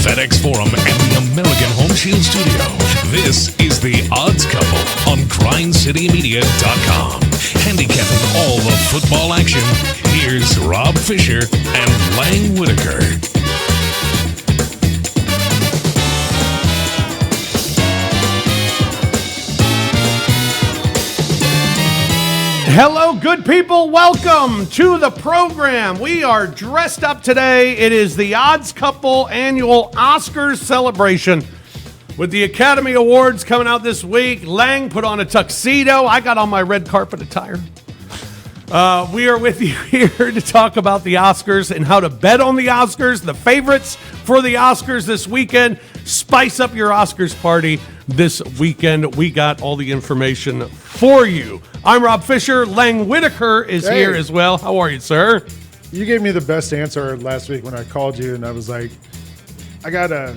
FedEx Forum and the American Home Shield Studio. This is The Odds Couple on GrindCityMedia.com. Handicapping all the football action, here's Rob Fisher and Lang Whitaker. Hello, good people. Welcome to the program. We are dressed up today. It is the Odds Couple annual Oscars celebration with the Academy Awards coming out this week. Lang put on a tuxedo. I got on my red carpet attire. We are with you here to talk about the Oscars and how to bet on the Oscars, the favorites for the Oscars this weekend. Spice up your Oscars party this weekend. We got all the information for you. I'm Rob Fisher. Lang Whitaker is here as well. How are you, sir? You gave me the best answer last week when I called you, and I was like, I got the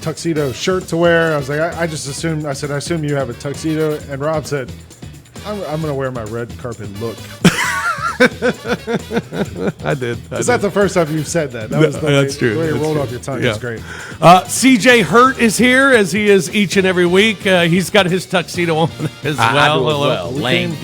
tuxedo shirt to wear. I was like, I assume you have a tuxedo. And Rob said, I'm going to wear my red carpet look. I did. Is that the first time you've said that? That's true. The way it rolled true. off your tongue Yeah. is great. CJ Hurt is here, as he is each and every week. He's got his tuxedo on as well. I do as well.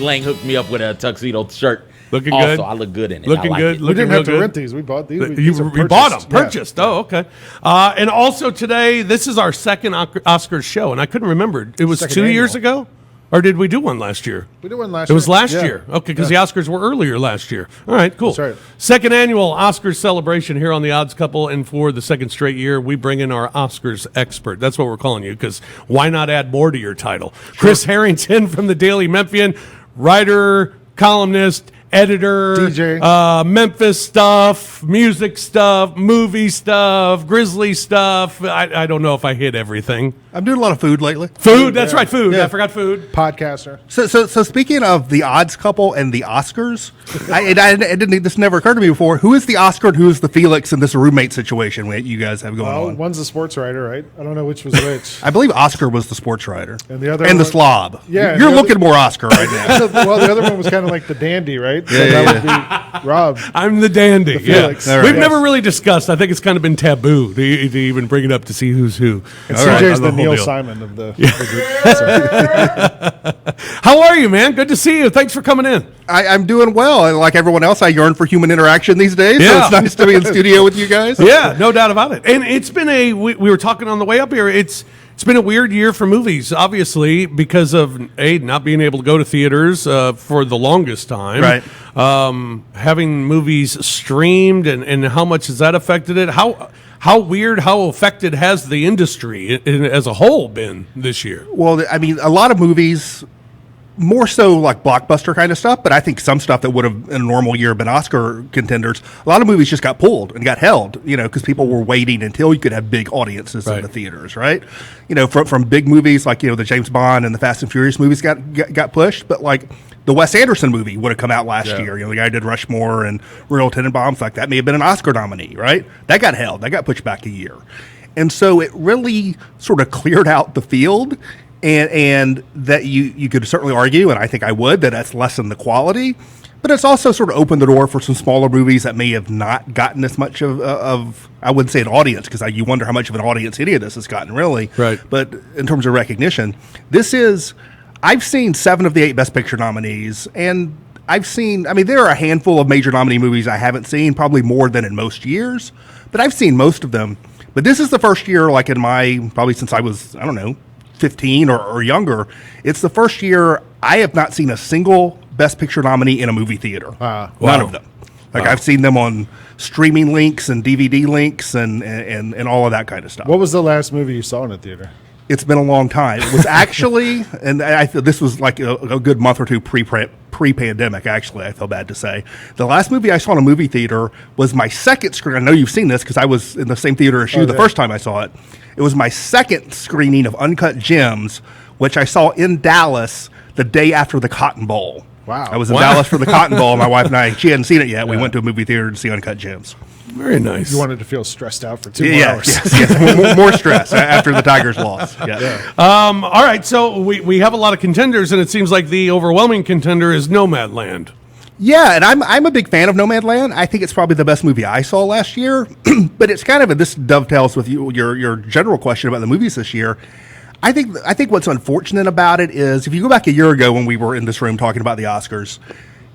Lang hooked me up with a tuxedo shirt. Looking also, good. I look good in it. Looking I like good. it. We didn't have to good. rent these. We bought these. You bought them. Purchased. Yeah. Oh, okay. And also today, this is our second Oscars show, and I couldn't remember. It was Second 2 years annual. ago? Or did we do one last year? We did one last It year. was last Yeah. year. Okay, because the Oscars were earlier last year. All right, cool. That's right. Second annual Oscars celebration here on The Odds Couple, and for the second straight year, we bring in our Oscars expert. That's what we're calling you, because why not add more to your title? Sure. Chris Herrington from the Daily Memphian, writer, columnist, editor, DJ, Memphis stuff, music stuff, movie stuff, Grizzly stuff. I don't know if I hit everything. I'm doing a lot of food lately. Food, that's right, food. Yeah. I forgot food. podcaster. So speaking of the Odds Couple and the Oscars, this never occurred to me before. Who is the Oscar and who is the Felix in this roommate situation that you guys have going on? One's a sports writer, right? I don't know which was which. I believe Oscar was the sports writer. And the other the one- slob. Yeah, You're the looking other- more Oscar right now. Well, the other one was kind of like the dandy, right? So that would be Rob. I'm the dandy. Felix. Yeah. All right. We've Yes. never really discussed. I think it's kind of been taboo to even bring it up to see who's who. And All right. CJ's On the whole Neil deal. Simon of the group. So. How are you, man? Good to see you. Thanks for coming in. I'm doing well. Like everyone else, I yearn for human interaction these days. Yeah. So it's nice to be in studio with you guys. Yeah, no doubt about it. And it's been we were talking on the way up here. It's been a weird year for movies, obviously, because of not being able to go to theaters for the longest time. Right. Having movies streamed and how much has that affected it? How weird, how affected has the industry as a whole been this year? Well, I mean, a lot of movies, more so like blockbuster kind of stuff, but I think some stuff that would have in a normal year been Oscar contenders, a lot of movies just got pulled and got held, because people were waiting until you could have big audiences in the theaters, right? From big movies like, the James Bond and the Fast and Furious movies got pushed, but like the Wes Anderson movie would have come out last year. The guy did Rushmore and Royal Tenenbaums, like that may have been an Oscar nominee, right? That got held. That got pushed back a year. And so it really sort of cleared out the field. And that you could certainly argue, and I think I would, that that's lessened the quality. But it's also sort of opened the door for some smaller movies that may have not gotten as much of I wouldn't say an audience, because you wonder how much of an audience any of this has gotten, really. Right. But in terms of recognition, I've seen 7 of the 8 Best Picture nominees, and there are a handful of major nominee movies I haven't seen, probably more than in most years, but I've seen most of them. But this is the first year, like probably since I was, 15 or younger, it's the first year I have not seen a single Best Picture nominee in a movie theater. None of them. I've seen them on streaming links and DVD links and all of that kind of stuff. What was the last movie you saw in a theater? It's been a long time. It was actually, and I feel this was like a good month or two pre-pandemic, actually, I feel bad to say. The last movie I saw in a movie theater was my second screen. I know you've seen this because I was in the same theater as you the first time I saw it. It was my second screening of Uncut Gems, which I saw in Dallas the day after the Cotton Bowl. Wow. I was in Dallas for the Cotton Bowl. My wife and I, she hadn't seen it yet. We went to a movie theater to see Uncut Gems. Very nice. You wanted to feel stressed out for 2 more hours. Yes. More stress after the Tigers lost. Yeah. All right, so we have a lot of contenders, and it seems like the overwhelming contender is Nomadland. Yeah, and I'm a big fan of Nomadland. I think it's probably the best movie I saw last year. But it's kind of this dovetails with your general question about the movies this year. I think what's unfortunate about it is if you go back a year ago when we were in this room talking about the Oscars,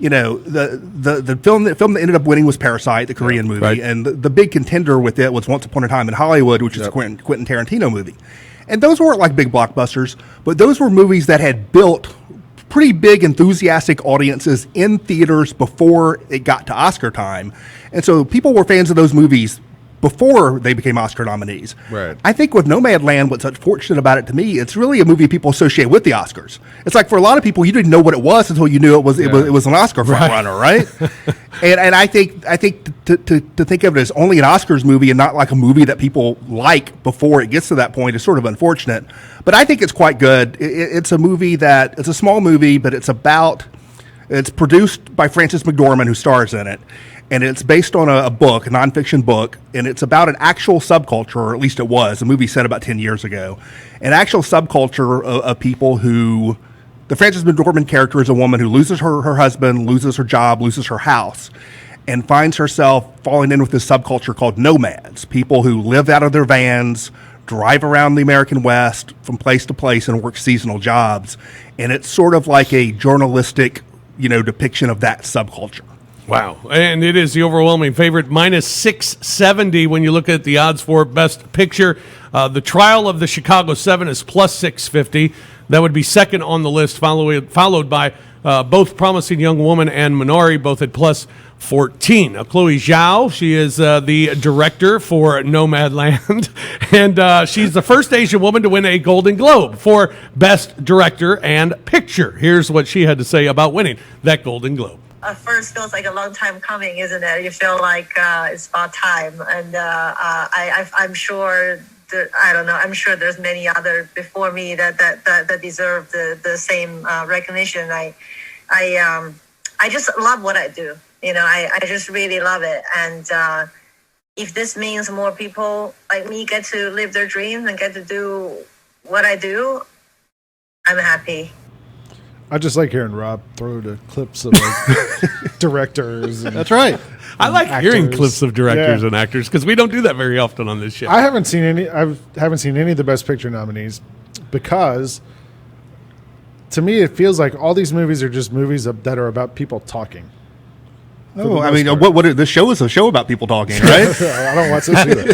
you know, the film that ended up winning was Parasite, the Korean movie, right. and the big contender with it was Once Upon a Time in Hollywood, which is a Quentin Tarantino movie. And those weren't like big blockbusters, but those were movies that had built pretty big enthusiastic audiences in theaters before it got to Oscar time. And so people were fans of those movies before they became Oscar nominees. Right. I think with Nomadland, what's unfortunate about it to me, it's really a movie people associate with the Oscars. It's like for a lot of people, you didn't know what it was until you knew it was an Oscar frontrunner, right? and I think to think of it as only an Oscars movie and not like a movie that people like before it gets to that point is sort of unfortunate. But I think it's quite good. It's a movie it's a small movie, but it's produced by Frances McDormand, who stars in it. And it's based on a book, a nonfiction book, and it's about an actual subculture, or at least it was. The movie set about 10 years ago. An actual subculture of people who... The Frances McDormand character is a woman who loses her husband, loses her job, loses her house, and finds herself falling in with this subculture called nomads, people who live out of their vans, drive around the American West from place to place and work seasonal jobs. And it's sort of like a journalistic, depiction of that subculture. Wow. And it is the overwhelming favorite, minus 670 when you look at the odds for Best Picture. The Trial of the Chicago 7 is plus 650. That would be second on the list, followed by both Promising Young Woman and Minari, both at plus 14. Chloe Zhao, she is the director for Nomadland, and she's the first Asian woman to win a Golden Globe for Best Director and Picture. Here's what she had to say about winning that Golden Globe. First feels like a long time coming, isn't it? You feel like it's about time, and I'm sure. I'm sure there's many other before me that deserve the same recognition. I just love what I do. I just really love it, and if this means more people like me get to live their dreams and get to do what I do, I'm happy. I just like hearing Rob throw the clips of directors. That's right. I like hearing actors. clips of directors and actors because we don't do that very often on this show. I haven't seen any of the Best Picture nominees because, to me, it feels like all these movies are just movies that are about people talking. No, I mean, this show is a show about people talking, right? I don't watch this either.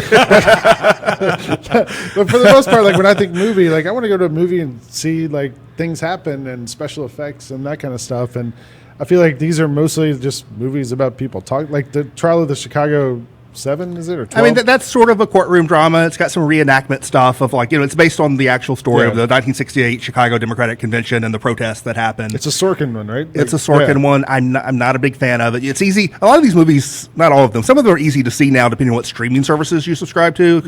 But for the most part, like when I think movie, like I want to go to a movie and see like things happen and special effects and that kind of stuff. And I feel like these are mostly just movies about people talking. Like the Trial of the Chicago 7, is it, or 12? I mean, that's sort of a courtroom drama. It's got some reenactment stuff of it's based on the actual story of the 1968 Chicago Democratic Convention and the protests that happened. It's a Sorkin one, right? It's a Sorkin one. I'm not a big fan of it. It's easy. A lot of these movies, not all of them, some of them are easy to see now depending on what streaming services you subscribe to.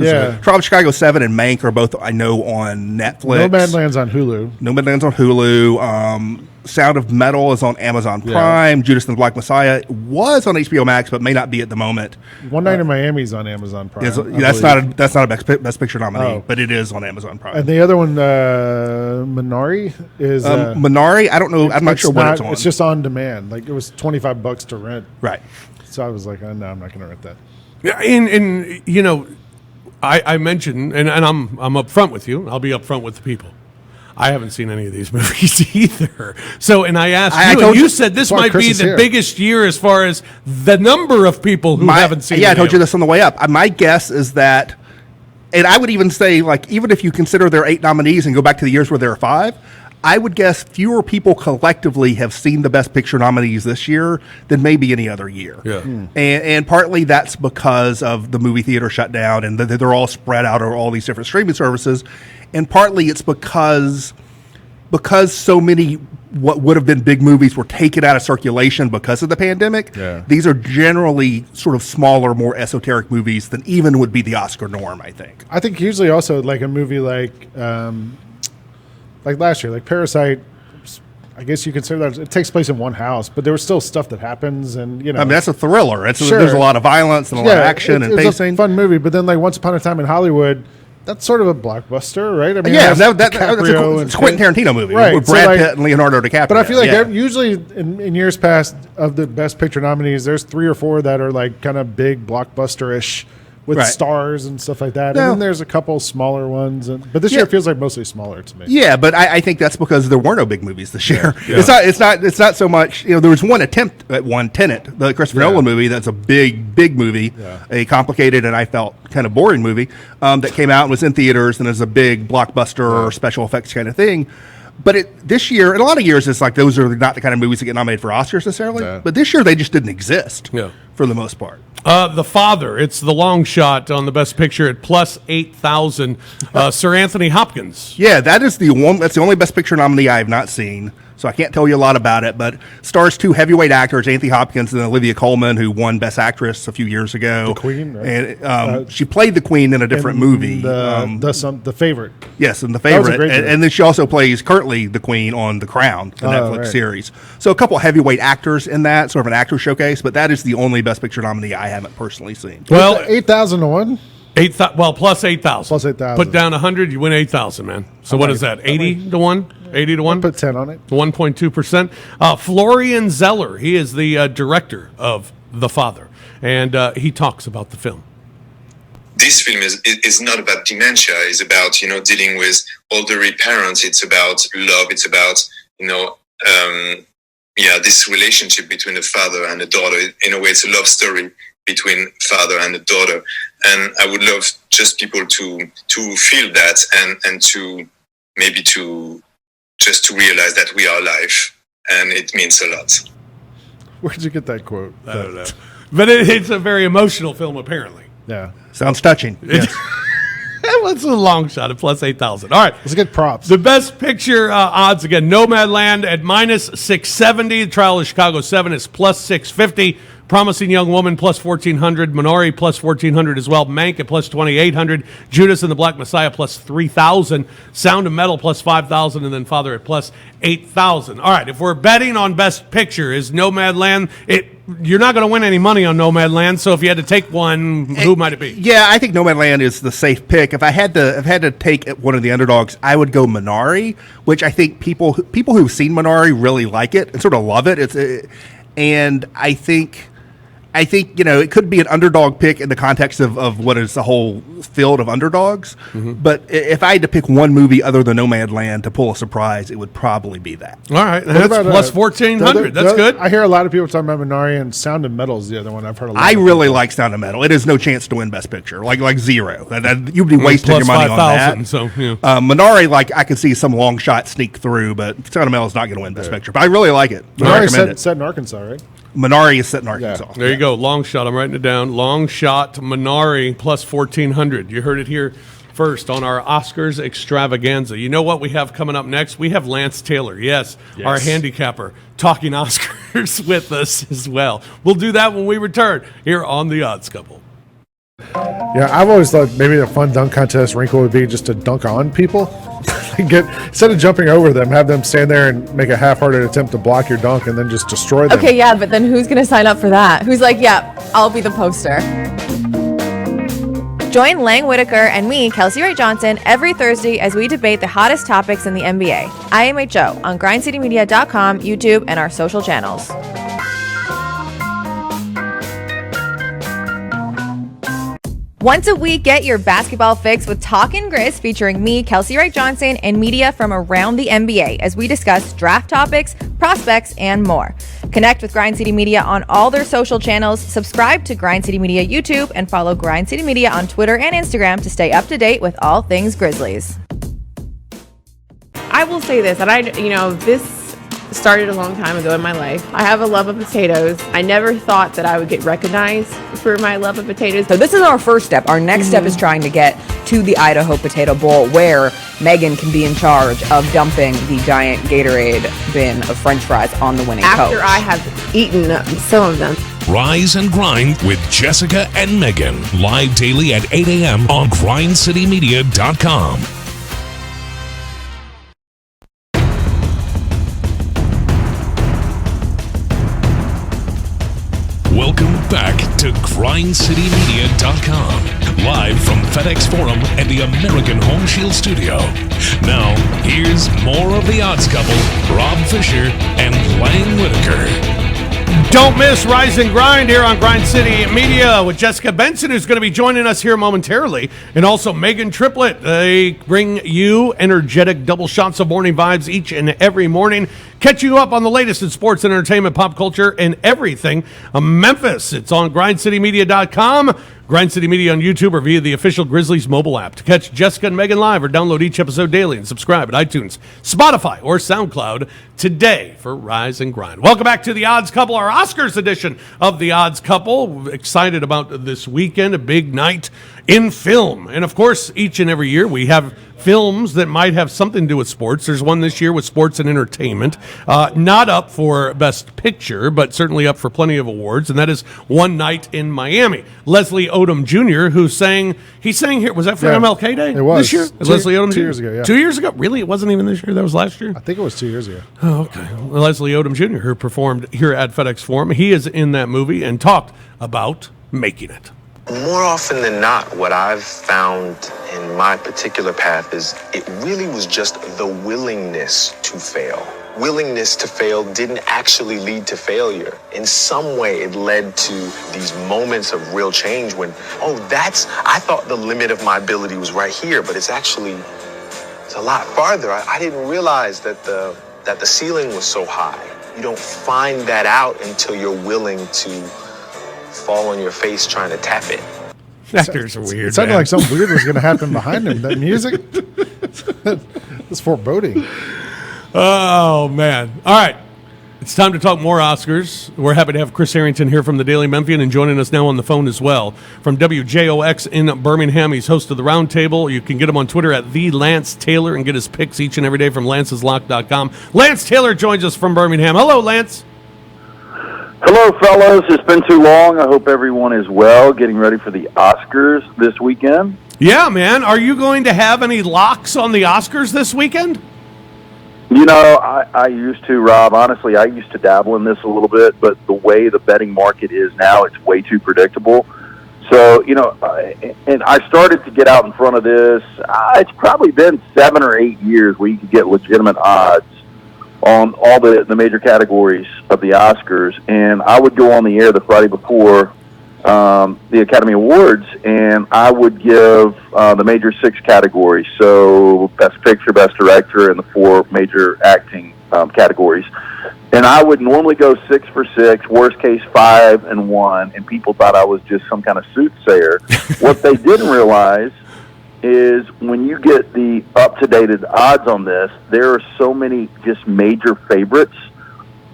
Trial of Chicago 7 and Mank are both, I know, on Netflix. Nomadland's on Hulu. Sound of Metal is on Amazon Prime. Judas and the Black Messiah was on HBO Max, but may not be at the moment. One Night in Miami is on Amazon Prime. That's not a Best Picture nominee, but it is on Amazon Prime. And the other one, Minari, is Minari. I don't know. I'm not sure what it's on. It's just on demand. Like it was $25 to rent. Right. So I was like, no, I'm not going to rent that. Yeah, and I mentioned, and I'm up front with you. I'll be up front with the people. I haven't seen any of these movies either. So, and I asked you, and you said this might be the biggest year as far as the number of people who haven't seen. Yeah, I told you this on the way up. My guess is that, and I would even say, like, even if you consider there are 8 nominees and go back to the years where there are 5, I would guess fewer people collectively have seen the Best Picture nominees this year than maybe any other year. Yeah. And partly that's because of the movie theater shutdown and they're all spread out over all these different streaming services. And partly it's because so many what would have been big movies were taken out of circulation because of the pandemic. Yeah. These are generally sort of smaller, more esoteric movies than even would be the Oscar norm, I think. I think usually also like a movie like last year, like Parasite, I guess you consider that it takes place in one house, but there was still stuff that happens, and I mean that's a thriller. There's a lot of violence and a lot of action and pacing. It's a fun movie, but then like Once Upon a Time in Hollywood, That's sort of a blockbuster, right? I mean, Yeah, it has that's DiCaprio it's a Quentin Tarantino movie Right, with so, Brad like- Pitt and Leonardo DiCaprio. But I feel like yeah. usually in years past of the Best Picture nominees, there's 3 or 4 that are like kind of big blockbuster-ish with Right. stars and stuff like that. No. And then there's a couple smaller ones. But this year it feels like mostly smaller to me. Yeah, but I think that's because there were no big movies this year. Yeah. It's not so much. There was one attempt at one, Tenet, the Christopher Nolan movie. That's a big movie, a complicated and I felt kind of boring movie that came out and was in theaters and is a big blockbuster or special effects kind of thing. But this year, in a lot of years, it's like those are not the kind of movies that get nominated for Oscars necessarily. Yeah. But this year, they just didn't exist for the most part. The Father, it's the long shot on the Best Picture at plus 8,000. Sir Anthony Hopkins. Yeah, that's the only Best Picture nominee I have not seen, so I can't tell you a lot about it. But stars 2 heavyweight actors, Anthony Hopkins and Olivia Colman, who won Best Actress a few years ago. The Queen, right? And she played the Queen in a different movie. The Favorite. Yes, in The was a Favorite, great movie. and then she also plays currently the Queen on The Crown, the Netflix right. series. So a couple heavyweight actors in that, sort of an actor showcase. But that is the only Best Picture nominee I haven't personally seen. Well, 8,000 to 1? plus 8,000. Plus 8,000. Put down 100, you win 8,000, man. So what is that? 80 to 1? 80 to 1? Put 10 on it. 1.2%. Florian Zeller, he is the director of The Father, and he talks about the film. This film is not about dementia. It's about, dealing with elderly parents. It's about love. It's about, this relationship between a father and a daughter. In a way, it's a love story between father and a daughter. And I would love just people to feel that and to maybe to realize that we are alive, and it means a lot. Where'd you get that quote? I don't know. But it's a very emotional film, apparently. Yeah. Sounds touching. Yes. It's a long shot at plus 8,000. All right. Let's get props. The Best Picture odds, again, Nomadland at minus 670. The Trial of Chicago 7 is plus 650. Promising Young Woman plus 1,400. Minari plus 1,400 as well. Mank at plus 2,800. Judas and the Black Messiah plus 3,000. Sound of Metal plus 5,000. And then Father at plus 8,000. All right, if we're betting on Best Picture, is Nomadland, you're not going to win any money on Nomadland, so if you had to take one, who might it be? Yeah, I think Nomadland is the safe pick. If I had to take one of the underdogs, I would go Minari, which I think people who've seen Minari really like it and sort of love it. And I think it could be an underdog pick in the context of what is the whole field of underdogs. Mm-hmm. But if I had to pick one movie other than Nomadland to pull a surprise, it would probably be that. All right, that's plus 1,400. That's good. I hear a lot of people talking about Minari, and Sound of Metal is the other one I've heard a lot. I really like Sound of Metal. It has no chance to win Best Picture, like zero. You'd be wasting plus your money 5,000, on that. So, yeah. Minari, I could see some long shot sneak through, but Sound of Metal is not going to win Best Picture. But I really like it. Minari set in Arkansas, right? Minari is set in Arkansas. There you go. Long shot. I'm writing it down. Long shot Minari plus 1,400. You heard it here first on our Oscars extravaganza. You know what we have coming up next? We have Lance Taylor. Yes. Our handicapper, talking Oscars with us as well. We'll do that when we return here on The Odds Couple. Yeah, I've always thought maybe a fun dunk contest wrinkle would be just to dunk on people. Instead of jumping over them, have them stand there and make a half-hearted attempt to block your dunk and then just destroy them. Okay, yeah, but then who's going to sign up for that? Who's like, yeah, I'll be the poster. Join Lang Whitaker and me, Kelsey Wright Johnson, every Thursday as we debate the hottest topics in the NBA. IMHO on grindcitymedia.com, YouTube, and our social channels. Once a week, get your basketball fix with Talkin' Grizz featuring me, Kelsey Wright Johnson, and media from around the NBA as we discuss draft topics, prospects, and more. Connect with Grind City Media on all their social channels, subscribe to Grind City Media YouTube, and follow Grind City Media on Twitter and Instagram to stay up to date with all things Grizzlies. I will say this, that this started a long time ago in my life. I have a love of potatoes. I never thought that I would get recognized for my love of potatoes. So this is our first step. Our next step is trying to get to the Idaho Potato Bowl, where Megan can be in charge of dumping the giant Gatorade bin of French fries on the winning After coach. I have eaten some of them. Rise and Grind with Jessica and Megan. Live daily at 8 a.m. on grindcitymedia.com. Welcome Back to GrindCityMedia.com, live from FedEx Forum and the American Home Shield Studio. Now, here's more of the Odds Couple, Rob Fisher and Lang Whitaker. Don't miss Rise and Grind here on Grind City Media with Jessica Benson, who's going to be joining us here momentarily, and also Megan Triplett. They bring you energetic double shots of morning vibes each and every morning. Catch you up on the latest in sports and entertainment, pop culture, and everything Memphis. It's on GrindCityMedia.com, Grind City Media on YouTube, or via the official Grizzlies mobile app. To catch Jessica and Megan live or download each episode daily and subscribe at iTunes, Spotify, or SoundCloud today for Rise and Grind. Welcome back to the Odds Couple, our Oscars edition of the Odds Couple. Excited about this weekend, a big night in film. And of course, each and every year we have films that might have something to do with sports. There's one this year with sports and entertainment. Not up for Best Picture, but certainly up for plenty of awards, and that is One Night in Miami. Leslie Odom Jr., he sang here, was that for MLK Day? It was. This year? Leslie Odom Jr.? 2 years ago, yeah. 2 years ago? Really? It wasn't even this year? That was last year? I think it was 2 years ago. Oh, okay. Well, Leslie Odom Jr., who performed here at FedEx Forum, he is in that movie and talked about making it. More often than not, what I've found in my particular path is it really was just the willingness to fail. Willingness to fail didn't actually lead to failure. In some way, it led to these moments of real change when, I thought the limit of my ability was right here, but it's a lot farther. I didn't realize that the ceiling was so high. You don't find that out until you're willing to fall on your face trying to tap it. Actors are weird. It sounded like something weird was going to happen behind him. That music, it's foreboding. Oh, man. All right. It's time to talk more Oscars. We're happy to have Chris Herrington here from the Daily Memphian and joining us now on the phone as well. From WJOX in Birmingham, he's host of the Roundtable. You can get him on Twitter at @TheLanceTaylor and get his picks each and every day from Lance'sLock.com. Lance Taylor joins us from Birmingham. Hello, Lance. Hello, fellas. It's been too long. I hope everyone is well, getting ready for the Oscars this weekend. Yeah, man. Are you going to have any locks on the Oscars this weekend? You know, I used to, Rob. Honestly, I used to dabble in this a little bit, but the way the betting market is now, it's way too predictable. So, and I started to get out in front of this. It's probably been 7 or 8 years where you could get legitimate odds on all the major categories of the Oscars, and I would go on the air the Friday before the Academy Awards, and I would give the major 6 categories, so Best Picture, Best Director, and the 4 major acting categories. And I would normally go 6 for 6, worst case 5 and 1, and people thought I was just some kind of soothsayer. What they didn't realize is when you get the up-to-date odds on this, there are so many just major favorites.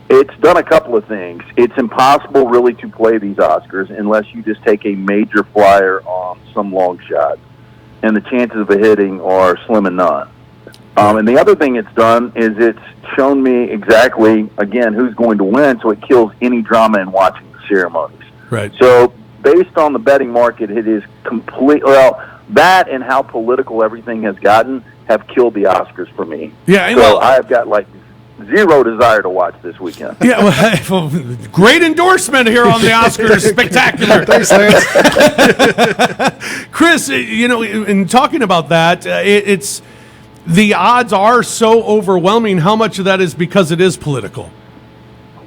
It's done a couple of things. It's impossible really to play these Oscars unless you just take a major flyer on some long shot, and the chances of it hitting are slim and none. And the other thing it's done is it's shown me exactly, again, who's going to win, so it kills any drama in watching the ceremonies. Right. So based on the betting market, it is that and how political everything has gotten have killed the Oscars for me. Yeah, so I've got zero desire to watch this weekend. Yeah, well, great endorsement here on the Oscars. Spectacular. Thanks, Lance. Chris, in talking about that, it's the odds are so overwhelming. How much of that is because it is political?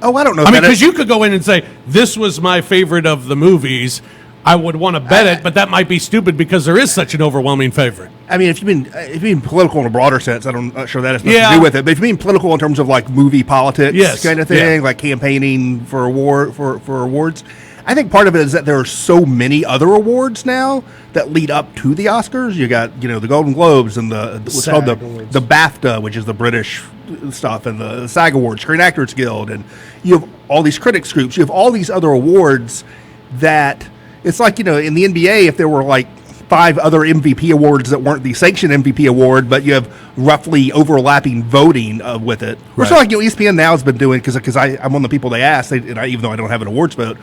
Oh, I don't know. I mean, because you could go in and say, this was my favorite of the movies. I would want to bet it, but that might be stupid because there is such an overwhelming favorite. I mean, if you mean political in a broader sense, I'm not sure that has nothing to do with it. But if you mean political in terms of like movie politics kind of thing, like campaigning for awards, I think part of it is that there are so many other awards now that lead up to the Oscars. You got the Golden Globes and what's called the BAFTA, which is the British stuff, and the SAG Awards, Screen Actors Guild, and you have all these critics groups. You have all these other awards that. It's like, in the NBA, if there were like 5 other MVP awards that weren't the sanctioned MVP award, but you have roughly overlapping voting with it. Right. So like ESPN now has been doing, because I'm one of the people they asked, even though I don't have an awards vote,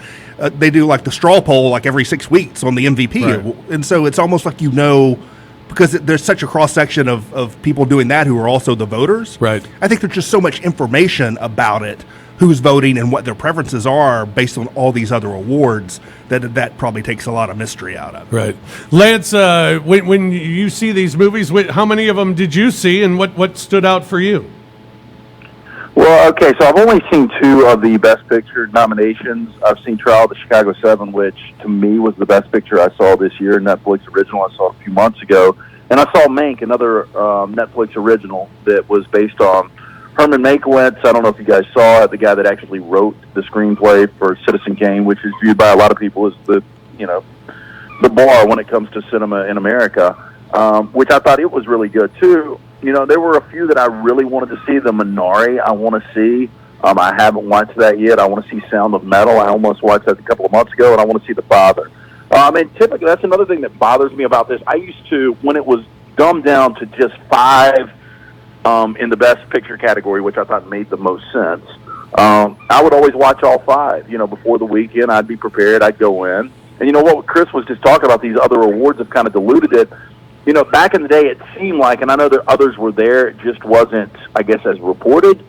they do like the straw poll like every 6 weeks on the MVP. Right. And so it's almost like because there's such a cross-section of people doing that who are also the voters. Right. I think there's just so much information about it. who's voting and what their preferences are based on all these other awards, that probably takes a lot of mystery out of it. Right. Lance, when you see these movies, how many of them did you see, and what stood out for you? Well, okay, so I've only seen 2 of the Best Picture nominations. I've seen Trial of the Chicago 7, which to me was the best picture I saw this year, Netflix original. I saw it a few months ago. And I saw Mank, another Netflix original that was based on Herman Mankiewicz. I don't know if you guys saw it, the guy that actually wrote the screenplay for Citizen Kane, which is viewed by a lot of people as the bar when it comes to cinema in America, which I thought it was really good too. There were a few that I really wanted to see. The Minari, I want to see. I haven't watched that yet. I want to see Sound of Metal. I almost watched that a couple of months ago, and I want to see The Father. And typically, that's another thing that bothers me about this. I used to, when it was dumbed down to just 5 in the Best Picture category, which I thought made the most sense, I would always watch all 5. Before the weekend, I'd be prepared. I'd go in. And what Chris was just talking about, these other awards have kind of diluted it. Back in the day, it seemed like, and I know that others were there, it just wasn't, I guess, as reported,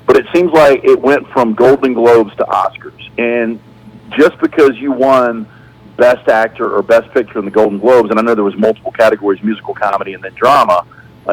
but it seems like it went from Golden Globes to Oscars. And just because you won Best Actor or Best Picture in the Golden Globes, and I know there was multiple categories, musical comedy and then drama,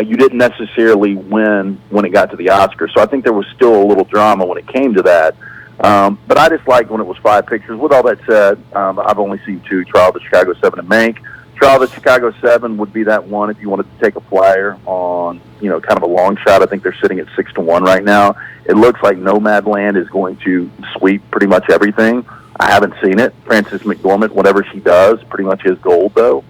you didn't necessarily win when it got to the Oscars. So I think there was still a little drama when it came to that. But I just liked when it was 5 pictures. With all that said, I've only seen 2, Trial of the Chicago 7 and Mank. Trial of the Chicago 7 would be that one if you wanted to take a flyer on, kind of a long shot. I think they're sitting at 6-1 right now. It looks like Nomadland is going to sweep pretty much everything. I haven't seen it. Frances McDormand, whatever she does, pretty much is gold, though.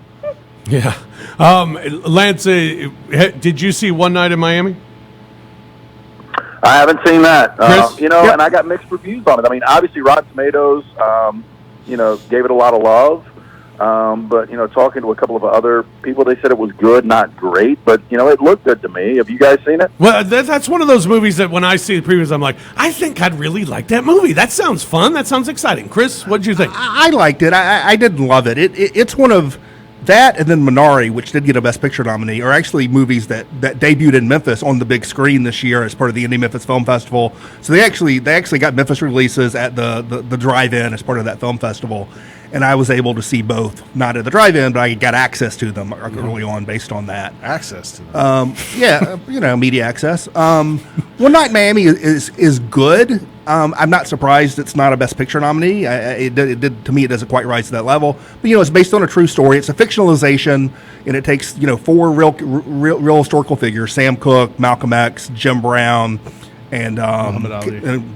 Yeah. Lance, did you see One Night in Miami? I haven't seen that. Chris? Yep. And I got mixed reviews on it. I mean, obviously, Rotten Tomatoes, gave it a lot of love. But, talking to a couple of other people, they said it was good, not great. But, it looked good to me. Have you guys seen it? Well, that's one of those movies that when I see the previews, I'm like, I think I'd really like that movie. That sounds fun. That sounds exciting. Chris, what did you think? I liked it. I didn't love it. It's one of that and then Minari, which did get a Best Picture nominee, are actually movies that debuted in Memphis on the big screen this year as part of the Indie Memphis Film Festival. So they actually got Memphis releases at the drive-in as part of that film festival. And I was able to see both, not at the drive-in, but I got access to them early on based on that. Access to them? Media access. One Night in Miami is good. I'm not surprised it's not a Best Picture nominee. It did to me, it doesn't quite rise to that level. But, it's based on a true story. It's a fictionalization, and it takes, 4 real historical figures, Sam Cooke, Malcolm X, Jim Brown, and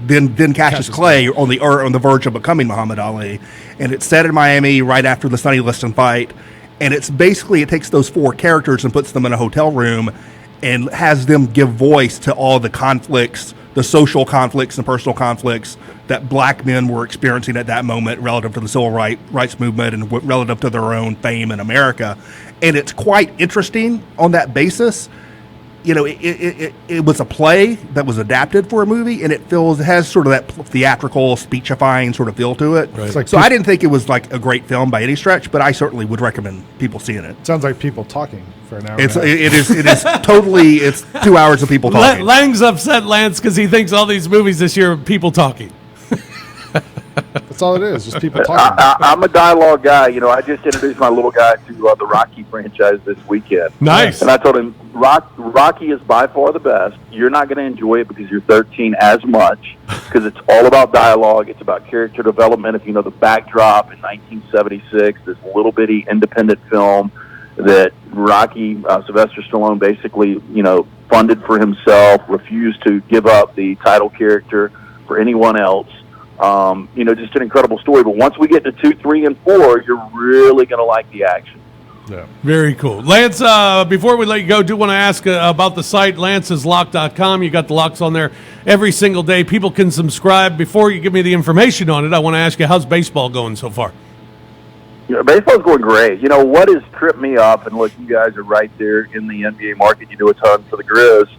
then Cassius Clay on the verge of becoming Muhammad Ali. And it's set in Miami right after the Sonny Liston fight. And it's basically, it takes those 4 characters and puts them in a hotel room and has them give voice to all the conflicts, the social conflicts and personal conflicts that black men were experiencing at that moment relative to the civil rights movement and relative to their own fame in America. And it's quite interesting on that basis. It was a play that was adapted for a movie, and it has sort of that theatrical, speechifying sort of feel to it. Right. So I didn't think it was like a great film by any stretch, but I certainly would recommend people seeing it. Sounds like people talking for an hour. It is totally. It's 2 hours of people talking. Lang's upset, Lance, because he thinks all these movies this year are people talking. That's all it is, just people talking. I'm a dialogue guy. I just introduced my little guy to the Rocky franchise this weekend. Nice. And I told him, Rocky is by far the best. You're not going to enjoy it because you're 13 as much, because it's all about dialogue. It's about character development. If you know the backdrop in 1976, this little bitty independent film that Rocky, Sylvester Stallone basically, funded for himself, refused to give up the title character for anyone else. Just an incredible story. But once we get to 2, 3, and 4, you're really going to like the action. Yeah. Very cool. Lance, before we let you go, do want to ask about the site, lanceslock.com. You got the locks on there every single day. People can subscribe. Before you give me the information on it, I want to ask you, how's baseball going so far? Baseball's going great. What has tripped me up, and look, you guys are right there in the NBA market. You do a ton for the Grizz.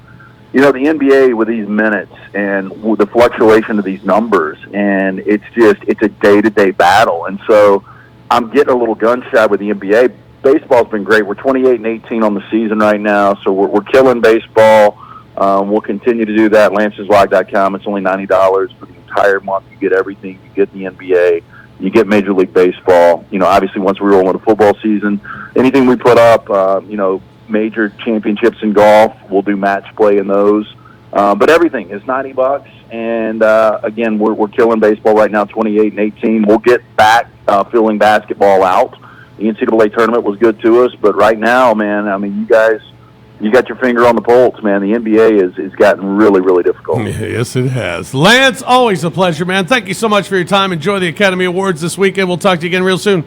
The NBA with these minutes and with the fluctuation of these numbers, and it's a day-to-day battle. And so I'm getting a little gun-shy with the NBA. Baseball's been great. We're 28-18 on the season right now, so we're killing baseball. We'll continue to do that. Lanceslock.com. It's only $90 for the entire month. You get everything. You get the NBA. You get Major League Baseball. Obviously, once we roll into football season, anything we put up, major championships in golf, we'll do match play in those. But everything is $90. And again, we're killing baseball right now, 28 and 18. We'll get back filling basketball out. The NCAA tournament was good to us, but right now, man, I mean, you guys, you got your finger on the pulse, man. The NBA is gotten really, really difficult. Yes, it has. Lance, always a pleasure, man. Thank you so much for your time. Enjoy the Academy Awards this weekend. We'll talk to you again real soon.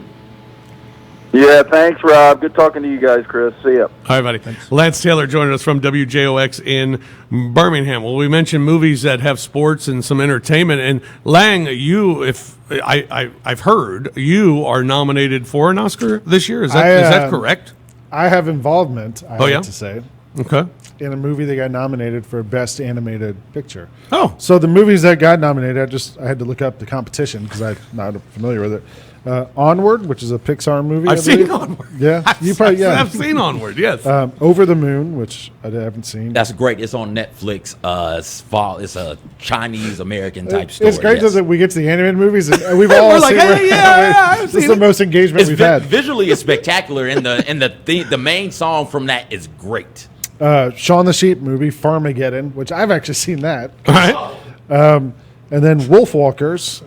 Yeah, thanks, Rob. Good talking to you guys, Chris. See ya. All right, buddy. Thanks. Lance Taylor joining us from WJOX in Birmingham. Well, we mentioned movies that have sports and some entertainment. And Lang, I've heard you are nominated for an Oscar this year. Is that correct? I have involvement, I have to say. Okay. In a movie that got nominated for Best Animated Picture. Oh. So the movies that got nominated, I had to look up the competition because I'm not familiar with it. Onward, which is a Pixar movie. I've seen Onward. Yeah, I've seen Onward. Yes. Over the Moon, which I haven't seen. That's great. It's on Netflix. It's a Chinese American type story. It's great that we get to the animated movies and we've all seen. This is the most engagement we've had. Visually, it's spectacular, and the main song from that is great. Shaun the Sheep movie, Farmageddon, which I've actually seen that. All right. And then Wolfwalkers.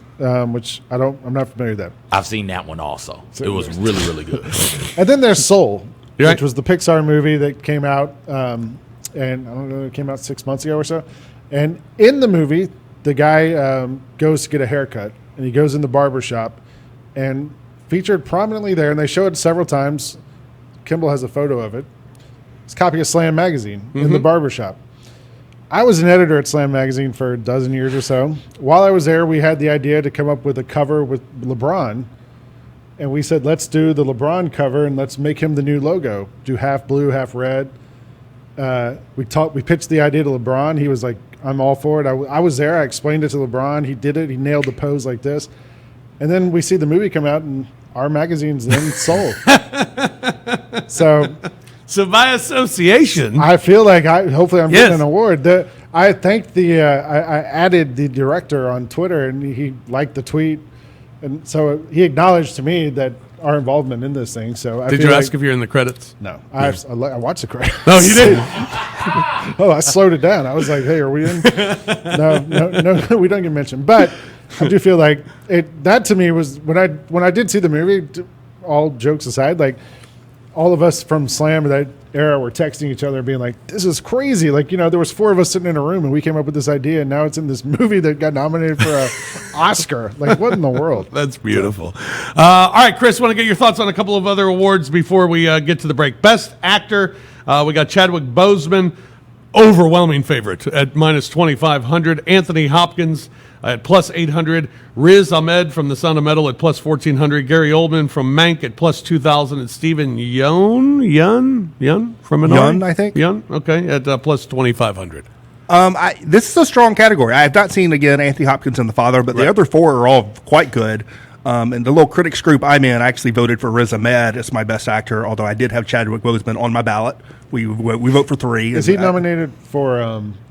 Which I'm not familiar with that. I've seen that one also. It was really, really good. And then there's Soul, Right. which was the Pixar movie that came out, and I don't know, it came out 6 months ago or so. And in the movie, the guy goes to get a haircut, and he goes in the barber shop, and featured prominently there, and they show it several times. Kimball has a photo of it. It's a copy of Slam magazine in the barber shop. I was an editor at Slam magazine for a dozen years or so. While I was there, we had the idea to come up with a cover with LeBron. And we said, let's do the LeBron cover and let's make him the new logo. Do half blue, half red. We pitched the idea to LeBron. He was like, I'm all for it. I was there. I explained it to LeBron. He did it. He nailed the pose like this. And then we see the movie come out and our magazine's then sold. So by association, I feel like hopefully I'm getting an award. I thanked I added the director on Twitter, and he liked the tweet, and so he acknowledged to me that our involvement in this thing. So did you ask if you're in the credits? No, I watched the credits. No, you didn't. I slowed it down. I was like, hey, are we in? No, we don't get mentioned. But I do feel like that to me was when I did see the movie. All jokes aside, like. All of us from Slam that era were texting each other being like, this is crazy. Like, there was 4 of us sitting in a room and we came up with this idea and now it's in this movie that got nominated for an Oscar. Like, what in the world? That's beautiful. All right, Chris, want to get your thoughts on a couple of other awards before we get to the break. Best Actor, we got Chadwick Boseman, overwhelming favorite at minus 2,500. Anthony Hopkins at plus 800. Riz Ahmed from The Sound of Metal at plus 1,400. Gary Oldman from Mank at plus 2,000. And Stephen Yeun from Minari? Yeun, I think. Yeun, okay, at plus 2,500. This is a strong category. I have not seen, again, Anthony Hopkins and The Father, but the other 4 are all quite good. And the little critics group I'm in, I actually voted for Riz Ahmed as my best actor, although I did have Chadwick Boseman on my ballot. We vote for 3. Is he nominated for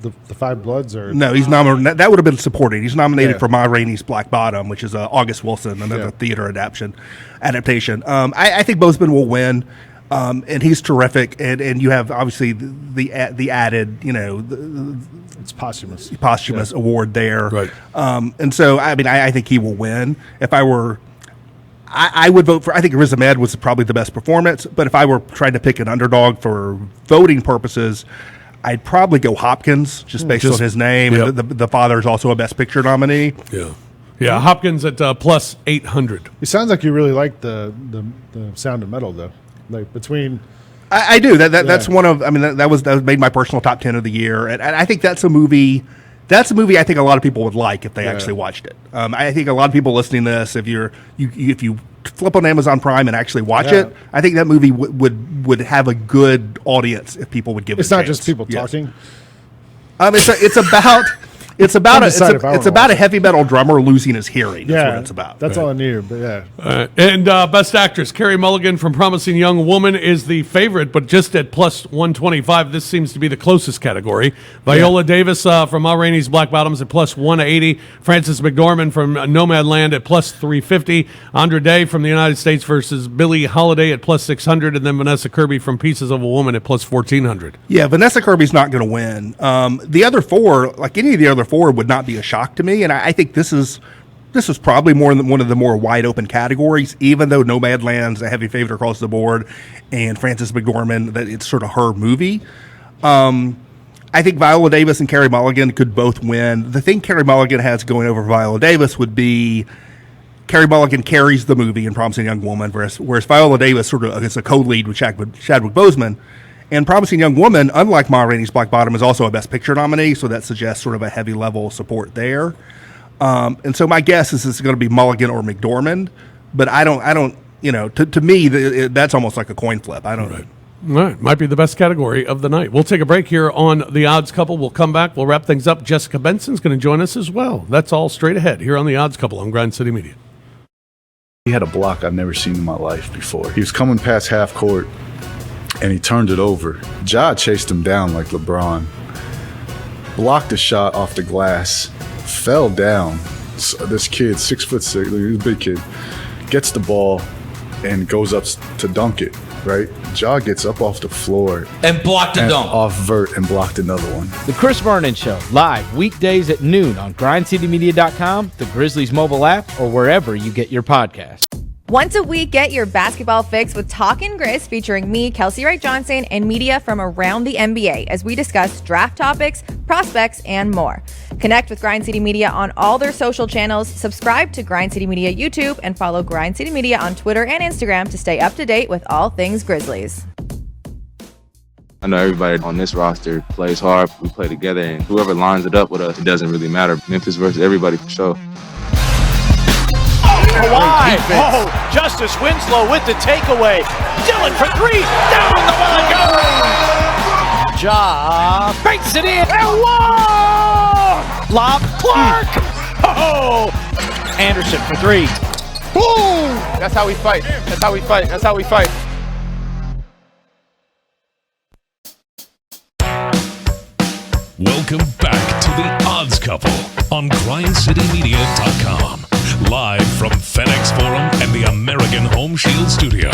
the Five Bloods? Or no, he's nominated. That would have been supporting. He's nominated for Ma Rainey's Black Bottom, which is August Wilson, another theater adaptation. I think Boseman will win. And he's terrific, and you have obviously the added, it's posthumous award there, right? And so I think he will win. If I were, I would vote for. I think Riz Ahmed was probably the best performance, but if I were trying to pick an underdog for voting purposes, I'd probably go Hopkins just based on his name. Yep. And the father is also a Best Picture nominee. Yeah, Hopkins at plus 800. It sounds like you really like the Sound of Metal, though. Like between, I do. That's one of. That was made my personal top 10 of the year, and I think that's a movie. That's a movie I think a lot of people would like if they actually watched it. I think a lot of people listening to this, if you flip on Amazon Prime and actually watch it, I think that movie would have a good audience if people would give it. It's not just people talking. It's about Undecided if I it's wanna about watch a heavy metal drummer losing his hearing. That's what it's about. That's all I knew. But yeah. And Best Actress, Carey Mulligan from Promising Young Woman is the favorite, but just at plus 125. This seems to be the closest category. Viola Davis from Ma Rainey's Black Bottoms at plus 180. Frances McDormand from Nomadland at plus 350. Andra Day from the United States versus Billie Holiday at plus 600. And then Vanessa Kirby from Pieces of a Woman at plus 1400. Yeah, Vanessa Kirby's not going to win. The other four, like any of the other four, would not be a shock to me. And I think this is probably one of the more wide open categories, even though Nomadland's a heavy favorite across the board, and Frances McDormand, that it's sort of her movie. I think Viola Davis and Carey Mulligan could both win. The thing Carey Mulligan has going over Viola Davis would be Carey Mulligan carries the movie in Promising Young Woman, whereas Viola Davis sort of is a co-lead with Chadwick Boseman. And Promising Young Woman, unlike Ma Rainey's Black Bottom, is also a Best Picture nominee, so that suggests sort of a heavy level of support there. And so my guess is it's going to be Mulligan or McDormand, but I don't, to me, that's almost like a coin flip. I don't know. All right, might be the best category of the night. We'll take a break here on The Odds Couple. We'll come back. We'll wrap things up. Jessica Benson's going to join us as well. That's all straight ahead here on The Odds Couple on Grind City Media. He had a block I've never seen in my life before. He was coming past half court, and he turned it over. Ja chased him down like LeBron. Blocked a shot off the glass, fell down. So this kid, 6'6", he's a big kid, gets the ball and goes up to dunk it, right? Ja gets up off the floor. And blocked a dunk. Off vert and blocked another one. The Chris Vernon Show, live weekdays at noon on grindcitymedia.com, the Grizzlies mobile app, or wherever you get your podcasts. Once a week, get your basketball fix with Talkin' Grizz featuring me, Kelsey Wright Johnson, and media from around the NBA as we discuss draft topics, prospects, and more. Connect with Grind City Media on all their social channels, subscribe to Grind City Media YouTube, and follow Grind City Media on Twitter and Instagram to stay up to date with all things Grizzlies. I know everybody on this roster plays hard. We play together, and whoever lines it up with us, it doesn't really matter. Memphis versus everybody for sure. Kawhi, Justice Winslow with the takeaway. Dillon for three, down the well it goes. Ja banks it in, and one! Lob, Clark! Anderson for three. Boom! That's how we fight. That's how we fight. That's how we fight. Welcome back to The Odds Couple on GrindCityMedia.com. Live from FedEx Forum and the American Home Shield Studio.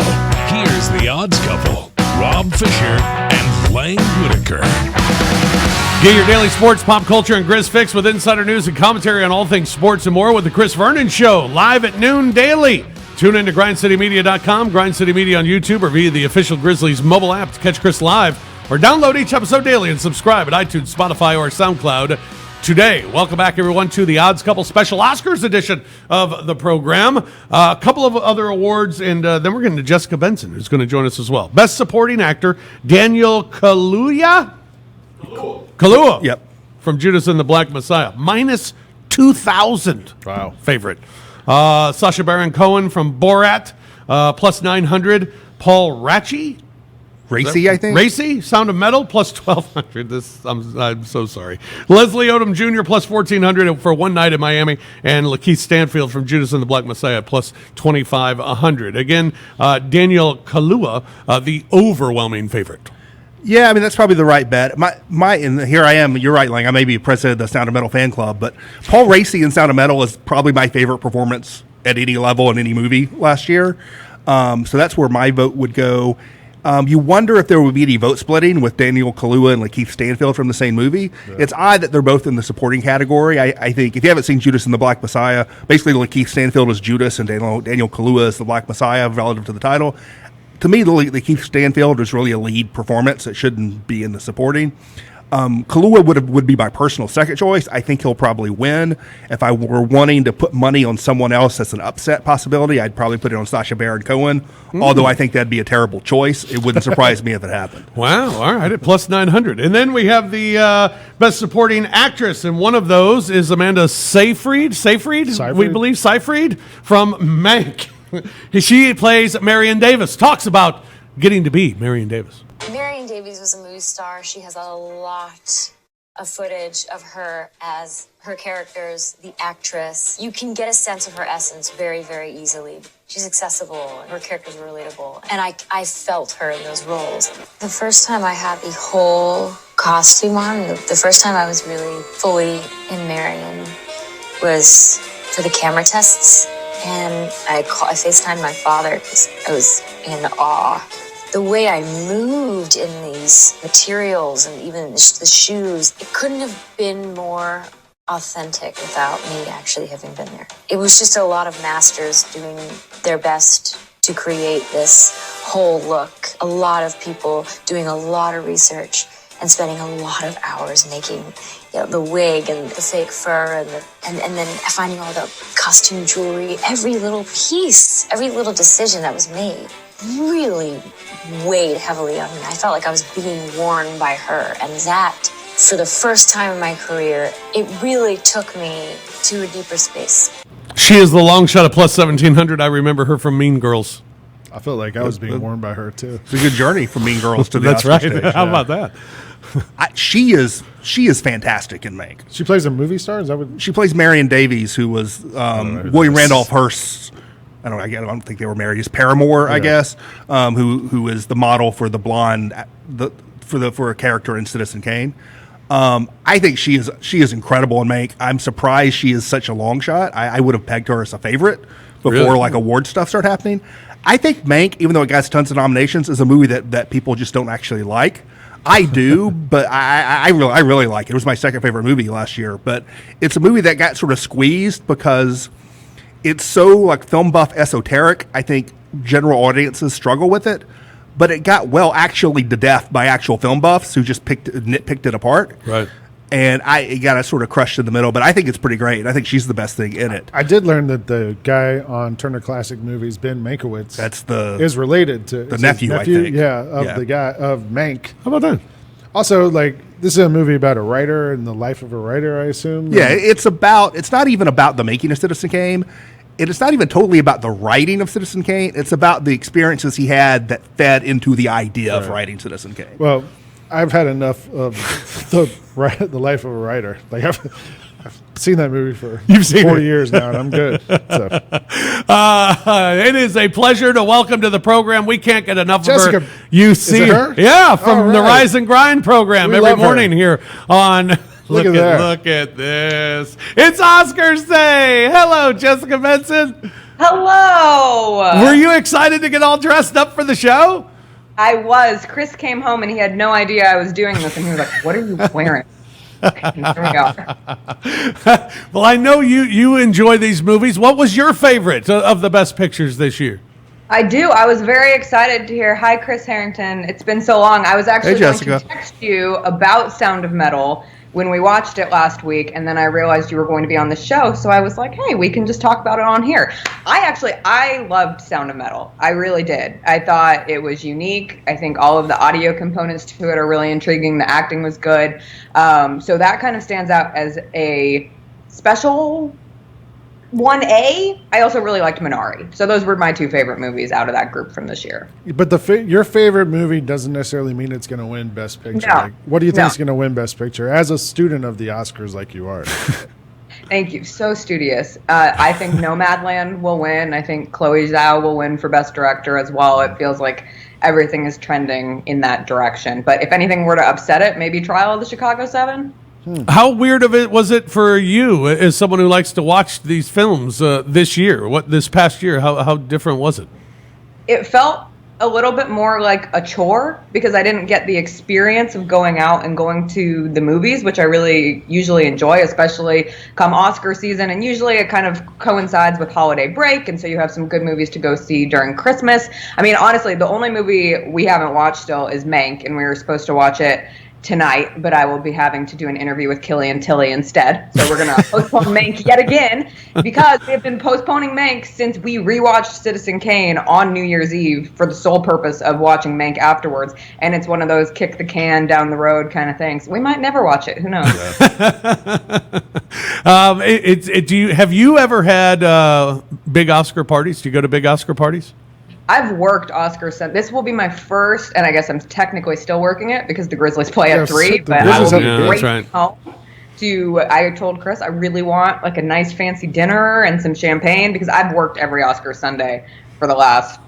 Here's The Odds Couple, Rob Fisher and Lang Whitaker. Get your daily sports, pop culture, and Grizz fix with insider news and commentary on all things sports and more with The Chris Vernon Show, live at noon daily. Tune in to GrindCityMedia.com, Grind City Media on YouTube, or via the official Grizzlies mobile app to catch Chris live, or download each episode daily and subscribe at iTunes, Spotify, or SoundCloud today. Welcome back, everyone, to the Odds Couple special Oscars edition of the program. A couple of other awards, and then we're getting to Jessica Benson, who's going to join us as well. Best Supporting Actor, Daniel Kaluuya. Yep. From Judas and the Black Messiah. Minus 2,000. Wow. Favorite. Sacha Baron Cohen from Borat. Plus 900. Paul Racy, I think. Racy, Sound of Metal, plus 1,200. I'm so sorry. Leslie Odom Jr., plus 1,400 for One Night in Miami. And Lakeith Stanfield from Judas and the Black Messiah, plus 2,500. Again, Daniel Kaluuya, the overwhelming favorite. Yeah, I mean, that's probably the right bet. And here I am. You're right, Lang. I may be president of the Sound of Metal fan club, but Paul Racy in Sound of Metal is probably my favorite performance at any level in any movie last year. So that's where my vote would go. You wonder if there would be any vote splitting with Daniel Kaluuya and Lakeith Stanfield from the same movie. Yeah. It's odd that they're both in the supporting category. I think if you haven't seen Judas and the Black Messiah, basically Lakeith Stanfield is Judas and Daniel Kaluuya is the Black Messiah relative to the title. To me, Lakeith Stanfield is really a lead performance. It shouldn't be in the supporting. Kaluuya would be my personal second choice. I think he'll probably win. If I were wanting to put money on someone else that's an upset possibility, I'd probably put it on Sacha Baron Cohen, although I think that'd be a terrible choice. It wouldn't surprise me if it happened. Wow, all right, at plus 900. And then we have the Best Supporting Actress, and one of those is Amanda Seyfried, we believe, Seyfried, from Mank. She plays Marion Davis, talks about getting to be Marion Davis. Marion Davies was a movie star. She has a lot footage of her as her characters, the actress. You can get a sense of her essence very, very easily. She's accessible, and her characters are relatable. And I felt her in those roles. The first time I had the whole costume on, the first time I was really fully in Marion was for the camera tests. And I FaceTimed my father because I was in awe. The way I moved in these materials and even the shoes, it couldn't have been more authentic without me actually having been there. It was just a lot of masters doing their best to create this whole look. A lot of people doing a lot of research and spending a lot of hours making the wig and the fake fur and then finding all the costume jewelry. Every little piece, every little decision that was made really weighed heavily on me. I felt like I was being worn by her, and that, for the first time in my career, it really took me to a deeper space. She is the long shot of plus 1700. I remember her from Mean Girls. I felt like I was being worn by her too. It's a good journey from Mean Girls to the That's Oscar right. stage. How about that? She is fantastic in Mank. She plays a movie star? Is that what? She plays Marion Davies, who was William Randolph Hearst's. I don't think they were married. His paramour, I guess. Who is the model for the blonde, for a character in Citizen Kane. I think she is incredible in Mank. I'm surprised she is such a long shot. I would have pegged her as a favorite before like award stuff started happening. I think Mank, even though it got tons of nominations, is a movie that people just don't actually like. I do, but I really like it. It was my second favorite movie last year. But it's a movie that got sort of squeezed because it's so like film buff esoteric. I think general audiences struggle with it. But it got actually to death by actual film buffs who just nitpicked it apart. Right. And it got sort of crushed in the middle. But I think it's pretty great. I think she's the best thing in it. I did learn that the guy on Turner Classic Movies, Ben Mankiewicz, is related to the nephew, I think. The guy of Mank. How about that? Also, like, this is a movie about a writer and the life of a writer, I assume. Yeah, it's not even about the making of Citizen Kane. It's not even totally about the writing of Citizen Kane. It's about the experiences he had that fed into the idea of writing Citizen Kane. Well, I've had enough of the life of a writer. Like I've seen that movie for 40 years now, and I'm good. So. It is a pleasure to welcome to the program. We can't get enough Jessica, of her. You see her? Yeah, from the Rise and Grind program every morning here on... Look at this. It's Oscars Day. Hello, Jessica Benson. Hello. Were you excited to get all dressed up for the show? I was. Chris came home and he had no idea I was doing this, and he was like, "What are you wearing?" Here we go. Well, I know you enjoy these movies. What was your favorite of the best pictures this year? I do. I was very excited to hear. Hi, Chris Herrington. It's been so long. I was actually going to text you about Sound of Metal when we watched it last week, and then I realized you were going to be on the show, so I was like, hey, we can just talk about it on here. I loved Sound of Metal. I really did. I thought it was unique. I think all of the audio components to it are really intriguing. The acting was good. So that kind of stands out as a special 1A. I also really liked Minari. So those were my two favorite movies out of that group from this year. But your favorite movie doesn't necessarily mean it's going to win Best Picture. No. Like, what do you think is going to win Best Picture as a student of the Oscars like you are? Thank you. So studious. I think Nomadland will win. I think Chloe Zhao will win for Best Director as well. It feels like everything is trending in that direction. But if anything were to upset it, maybe Trial of the Chicago 7. How weird was it for you as someone who likes to watch these films this year? This past year? How different was it? It felt a little bit more like a chore because I didn't get the experience of going out and going to the movies, which I really usually enjoy, especially come Oscar season. And usually it kind of coincides with holiday break, and so you have some good movies to go see during Christmas. I mean, honestly, the only movie we haven't watched still is Mank, and we were supposed to watch it tonight, but I will be having to do an interview with Killian Tilly instead. So we're going to postpone Mank yet again because we have been postponing Mank since we rewatched Citizen Kane on New Year's Eve for the sole purpose of watching Mank afterwards. And it's one of those kick the can down the road kind of things. We might never watch it. Who knows? Have you ever had big Oscar parties? Do you go to big Oscar parties? I've worked Oscar Sunday. This will be my first, and I guess I'm technically still working it because the Grizzlies play at 3. But I will be great home. I told Chris I really want like a nice fancy dinner and some champagne because I've worked every Oscar Sunday for the last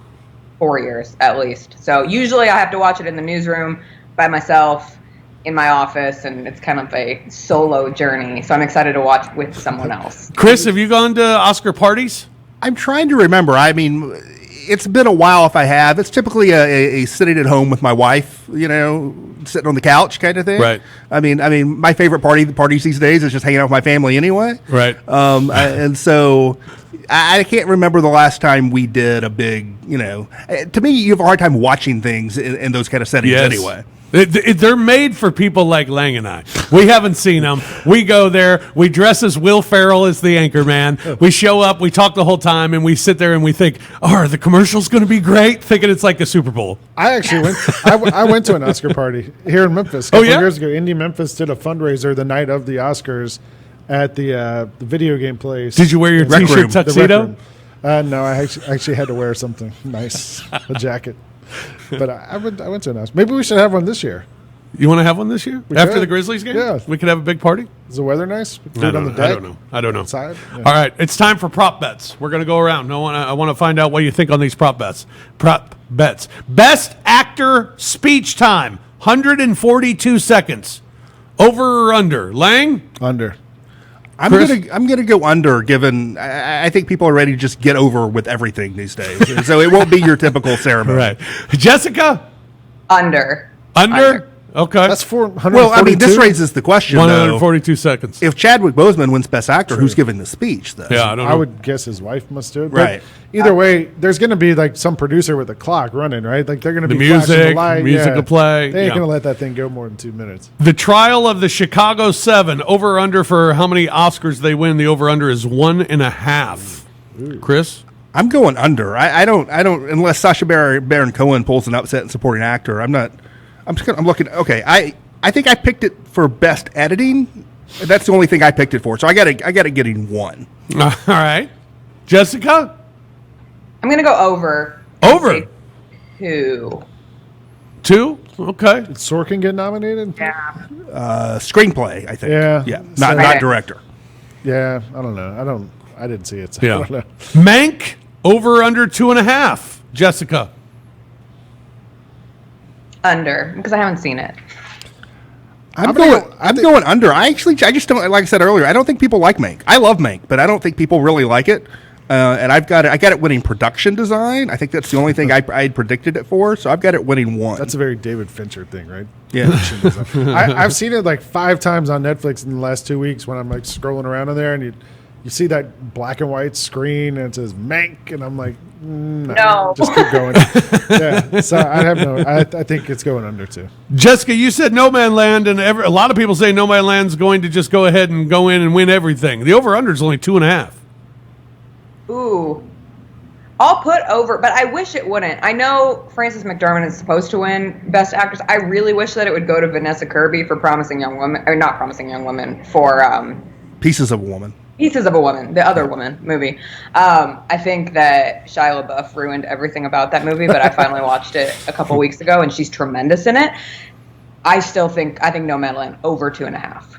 4 years at least. So usually I have to watch it in the newsroom by myself in my office, and it's kind of a solo journey. So I'm excited to watch with someone else. Chris, have you gone to Oscar parties? I'm trying to remember. I mean, it's been a while if I have. It's typically a sitting at home with my wife, sitting on the couch kind of thing. Right. I mean, my favorite parties these days is just hanging out with my family anyway. Right. And so I can't remember the last time we did a big, to me, you have a hard time watching things in those kind of settings anyway. They're made for people like Lang and I. We haven't seen them. We go there. We dress as Will Ferrell as the anchor man. We show up. We talk the whole time, and we sit there and we think, are the commercials going to be great? Thinking it's like a Super Bowl. I actually went. I went to an Oscar party here in Memphis. A couple years ago. Indie Memphis did a fundraiser the night of the Oscars at the video game place. Did you wear your T-shirt tuxedo? No, I actually had to wear something nice, a jacket. But I went to an Oscar. Maybe we should have one this year. You want to have one this year? After the Grizzlies game? Yeah. We could have a big party? Is the weather nice? Do it on the deck? I don't know. Outside? Yeah. All right. It's time for prop bets. We're going to go around. I want to find out what you think on these prop bets. Prop bets. Best actor speech time, 142 seconds. Over or under? Lang? Under. I'm gonna go under. Given I think people are ready to just get over with everything these days, so it won't be your typical ceremony. Right, Jessica? Under. Okay, that's 442. Well, I mean, this raises the question. 142 seconds. If Chadwick Boseman wins Best Actor, who's giving the speech? Then? Yeah, I don't know. I would guess his wife must do it. Right. Either way, there's going to be like some producer with a clock running, right? Like they're going to be music will play. They ain't going to let that thing go more than 2 minutes. The trial of the Chicago 7. Over under for how many Oscars they win. The over under is 1.5. Chris? I'm going under. I don't unless Sacha Baron Cohen pulls an upset in supporting actor. I'm looking. Okay, I think I picked it for best editing. That's the only thing I picked it for. So I got it getting 1. All right, Jessica. I'm gonna go over. Over. 2. 2. Okay. Did Sorkin get nominated? Yeah. Screenplay, I think. Yeah. Not director. Yeah. I don't know. I didn't see it. So yeah. I don't know. Mank. Over under 2.5. Jessica. Under, because I haven't seen it. I'm going under. I just don't, like I said earlier, I don't think people like Mank. I love Mank, but I don't think people really like it. And I got it winning production design. I think that's the only thing I had predicted it for. So I've got it winning 1. That's a very David Fincher thing, right? Yeah. I've seen it like 5 times on Netflix in the last 2 weeks when I'm like scrolling around in there, and you see that black and white screen and it says Mank, and I'm like, no, just keep going. Yeah, so I think it's going under 2. Jessica, you said No Man Land, and a lot of people say No Man Land's going to just go ahead and go in and win everything. The over under is only 2.5. Ooh. I'll put over, but I wish it wouldn't. I know Frances McDormand is supposed to win Best Actress. I really wish that it would go to Vanessa Kirby for Promising Young Woman, or not Promising Young Woman, for Pieces of a Woman. Pieces of a Woman, the other woman movie. I think that Shia LaBeouf ruined everything about that movie, but I finally watched it a couple weeks ago, and she's tremendous in it. I think No Man Land over 2.5.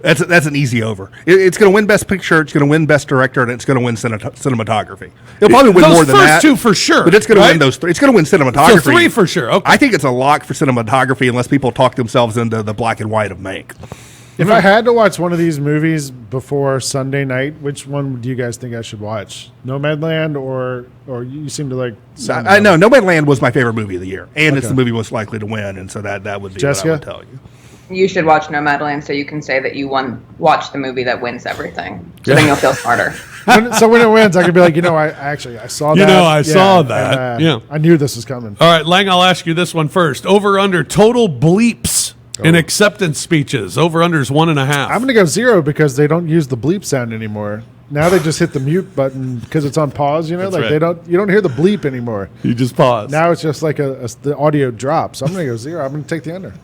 That's an easy over. It's going to win Best Picture, it's going to win Best Director, and it's going to win cinematography. It'll probably win more than that. Those first 2 for sure. But it's going to win those 3. It's going to win cinematography. So 3 for sure. Okay. I think it's a lock for cinematography unless people talk themselves into the black and white of Mank. If I had to watch one of these movies before Sunday night, which one do you guys think I should watch? Nomadland or you seem to like... I know. Nomadland was my favorite movie of the year, and it's the movie most likely to win, and so that would be Jessica? what I would tell you. You should watch Nomadland so you can say that you watch the movie that wins everything. So then you'll feel smarter. So when it wins, I can be like, I saw that. I saw that. And, I knew this was coming. All right, Lang, I'll ask you this one first. Over under total bleeps in acceptance speeches. Over under is 1.5. I'm going to go 0 because they don't use the bleep sound anymore. Now they just hit the mute button because it's on pause. That's like right. you don't hear the bleep anymore. You just pause. Now it's just like the audio drops. So I'm going to go 0. I'm going to take the under.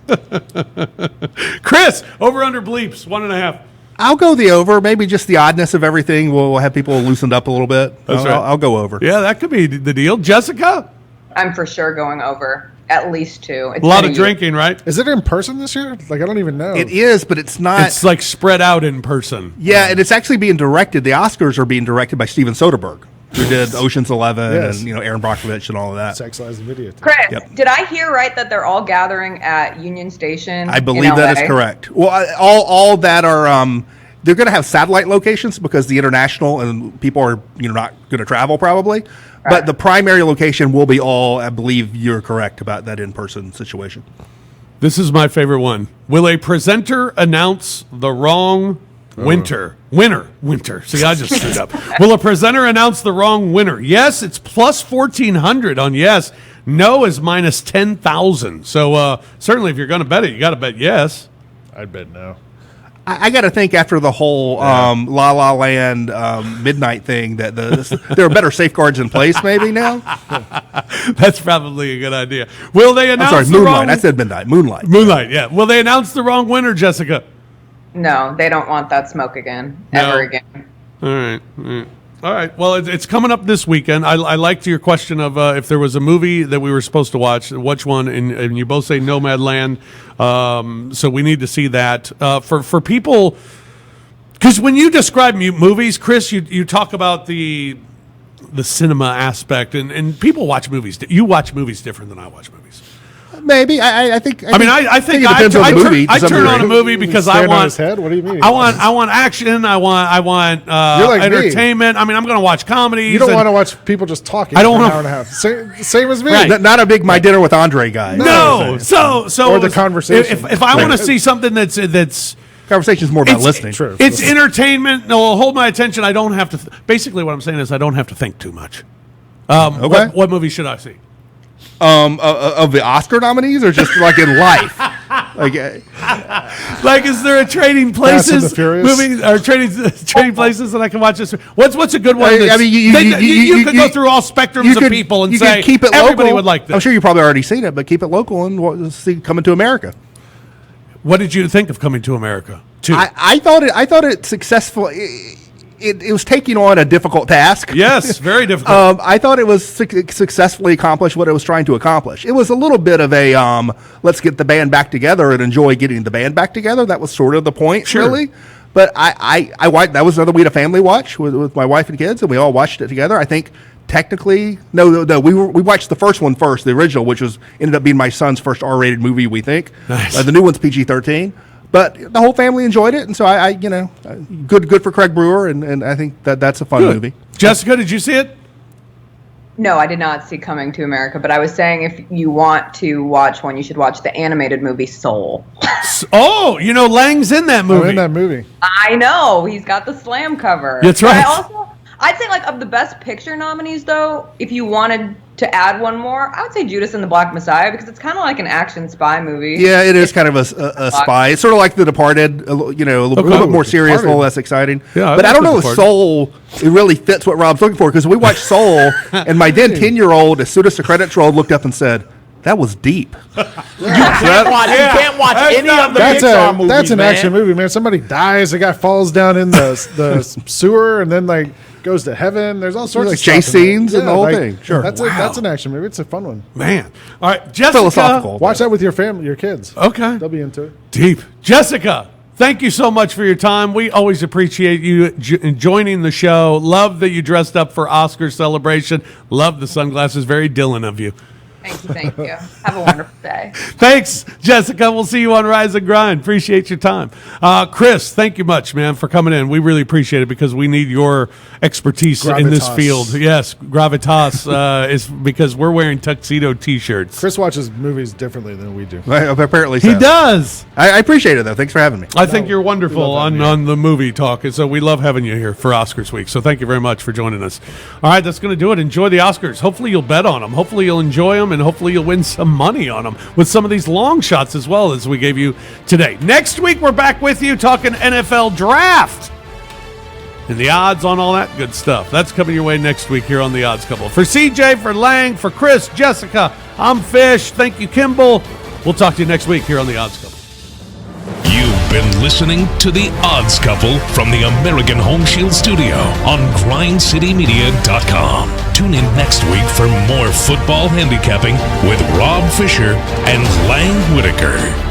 Chris, over under bleeps 1.5. I'll go the over. Maybe just the oddness of everything will have people loosened up a little bit. I'll go over. Yeah, that could be the deal. Jessica? I'm for sure going over at least 2. It's A lot been of year. drinking, right? Is it in person this year? Like, I don't even know. It is, but it's not. It's like spread out in person. Yeah, and it's actually being directed. The Oscars are being directed by Steven Soderbergh, who did Ocean's 11 Yes. and Aaron Brockovich and all of that. Sexualized video. Chris, Yep. did I hear right that they're all gathering at Union Station? I in believe that LA? is correct. Well, all that are they're going to have satellite locations because the international and people are not going to travel probably. But the primary location will be all. I believe you're correct about that in-person situation. This is my favorite one. Will a presenter announce the wrong winner? See, I just screwed up. Will a presenter announce the wrong winner? Yes, it's plus 1,400 on yes. No is minus 10,000. So certainly if you're going to bet it, you got to bet yes. I'd bet no. I got to think after the whole La La Land midnight thing that there are better safeguards in place maybe now. That's probably a good idea. Will they announce I'm sorry, the Moonlight. wrong... I said midnight. Moonlight. Moonlight, yeah. Will they announce the wrong winner, Jessica? No, they don't want that smoke again. No. Ever again. All right. Well, it's coming up this weekend. I liked your question of if there was a movie that we were supposed to watch, which one? And you both say Nomadland. So we need to see that. For people, because when you describe movies, Chris, you talk about the cinema aspect, and people watch movies. You watch movies different than I watch movies. Maybe I think. I think it depends on the movie. I turn on a movie because I Stand on want. his head? What do you mean? I want action. I want like me. entertainment. I mean, I'm going to watch comedies. You don't want to watch people just talking. I don't for an wanna- hour and a half. Same as me. Right. Not a big My Dinner with Andre guy. No. So Or the conversation. If I want to see something that's Conversation's more about listening. True. it's entertainment. No, it'll hold my attention. I don't have to. Basically, what I'm saying is I don't have to think too much. Okay. What movie should I see? Of the Oscar nominees, or just like in life? Like, is there a Trading Fast and Places the Furious? movie or Trading Places that I can watch this? What's a good one? I mean, you could go through all spectrums of people and you say could keep it everybody local. would like this. I'm sure you've probably already seen it, but keep it local and see Coming to America. What did you think of Coming to America? I thought it successful. It was taking on a difficult task. Yes, very difficult. I thought it was successfully accomplished what it was trying to accomplish. It was a little bit of a let's get the band back together and enjoy getting the band back together. That was sort of the point, really. But I that was another week of family watch with my wife and kids, and we all watched it together. I think technically, no, we watched the first one first, the original, which ended up being my son's first R-rated movie. We think Nice. The new one's PG-13. But the whole family enjoyed it, and so I good for Craig Brewer, and I think that's a fun movie. Jessica, did you see it? No, I did not see Coming to America, but I was saying if you want to watch one, you should watch the animated movie Soul. Oh, Lang's in that movie. in that movie. I know. He's got the slam cover. That's But right. I'd say, like, of the Best Picture nominees, though, if you wanted to add one more, I would say Judas and the Black Messiah, because it's kind of like an action spy movie. Yeah, it is kind of a spy. It's sort of like The Departed, a little bit more serious, a little less exciting. Yeah, but I don't like know The if Departed. Soul it really fits what Rob's looking for, because we watched Soul, and my then 10-year-old, as soon as the credits rolled, looked up and said, "That was deep." You can't watch any of the Pixar movies, That's an man. action movie, man. Somebody dies, the guy falls down in the sewer, and then goes to heaven. There's all sorts of chase stuff in there. scenes and the whole thing. Sure. That's Wow. an action movie. It's a fun one. Man. All right, Jessica. Philosophical. Watch that with your family, your kids. Okay. They'll be into it. Deep. Jessica, thank you so much for your time. We always appreciate you joining the show. Love that you dressed up for Oscar celebration. Love the sunglasses. Very Dylan of you. Thank you. Have a wonderful day. Thanks, Jessica. We'll see you on Rise and Grind. Appreciate your time. Chris, thank you much, man, for coming in. We really appreciate it because we need your expertise in this Gravitas. field. Yes, gravitas is because we're wearing tuxedo T-shirts. Chris watches movies differently than we do. Apparently, He so. does. I appreciate it though. Thanks for having me. I think you're wonderful on the movie talk, and so we love having you here for Oscars week. So thank you very much for joining us. All right, that's going to do it. Enjoy the Oscars. Hopefully you'll bet on them. Hopefully you'll enjoy them, and hopefully you'll win some money on them with some of these long shots as well as we gave you today. Next week we're back with you talking NFL draft and the odds on all that good stuff. That's coming your way next week here on The Odds Couple. For CJ, for Lang, for Chris, Jessica, I'm Fish. Thank you, Kimball. We'll talk to you next week here on The Odds Couple. You've been listening to The Odds Couple from the American Home Shield Studio on GrindCityMedia.com. Tune in next week for more football handicapping with Rob Fisher and Lang Whitaker.